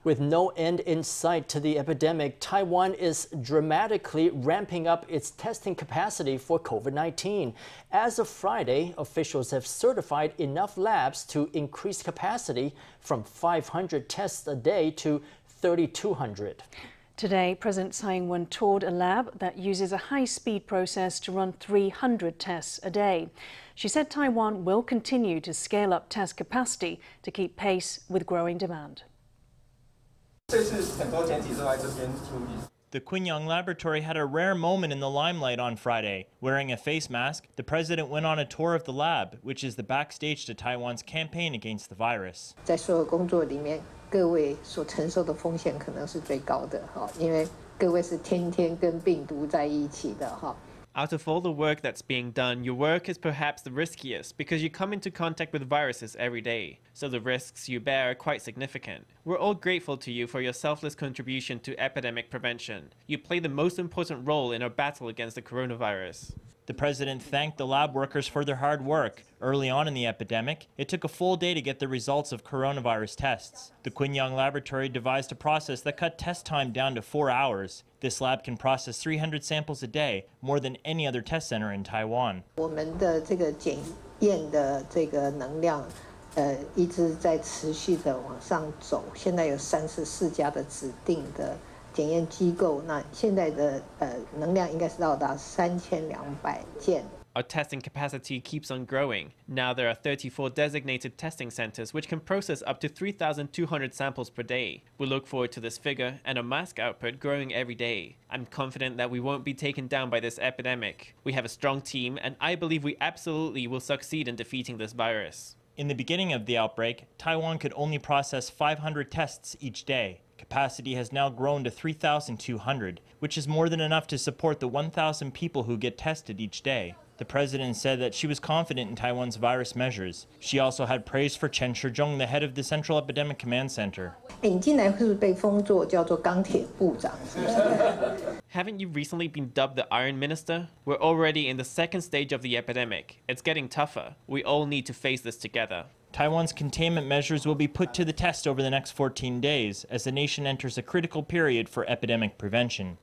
With no end in sight to the epidemic, Taiwan is dramatically ramping up its testing capacity for COVID-19. As of Friday, officials have certified enough labs to increase capacity from 500 tests a day to 3,200. Today, President Tsai Ing-wen toured a lab that uses a high-speed process to run 300 tests a day. She said Taiwan will continue to scale up test capacity to keep pace with growing demand. The Kunyang Laboratory had a rare moment in the limelight on Friday. Wearing a face mask, the president went on a tour of the lab, which is the backstage to Taiwan's campaign against the virus. 在所有工作里面，各位所承受的风险可能是最高的哈，因为各位是天天跟病毒在一起的哈。 Out of all the work that's being done, your work is perhaps the riskiest because you come into contact with viruses every day, so the risks you bear are quite significant. We're all grateful to you for your selfless contribution to epidemic prevention. You play the most important role in our battle against the coronavirus. The president thanked the lab workers for their hard work. Early on in the epidemic, it took a full day to get the results of coronavirus tests. The Kunyang Laboratory devised a process that cut test time down to 4 hours. This lab can process 300 samples a day, more than any other test center in Taiwan. 我们的这个检验的这个能量，一直在持续的往上走。现在有34家的指定的 检验机构，那现在的能量应该是到达3200件。 Our testing capacity keeps on growing. Now there are 34 designated testing centers which can process up to 3,200 samples per day. We look forward to this figure and our mask output growing every day. I'm confident that we won't be taken down by this epidemic. We have a strong team and I believe we absolutely will succeed in defeating this virus. In the beginning of the outbreak, Taiwan could only process 500 tests each day. Capacity has now grown to 3,200, which is more than enough to support the 1,000 people who get tested each day. The president said that she was confident in Taiwan's virus measures. She also had praise for Chen Shih-chung, the head of the Central Epidemic Command Center. 你进来是不是被封作叫做钢铁部长？ Haven't you recently been dubbed the Iron Minister? We're already in the second stage of the epidemic. It's getting tougher. We all need to face this together. Taiwan's containment measures will be put to the test over the next 14 days as the nation enters a critical period for epidemic prevention.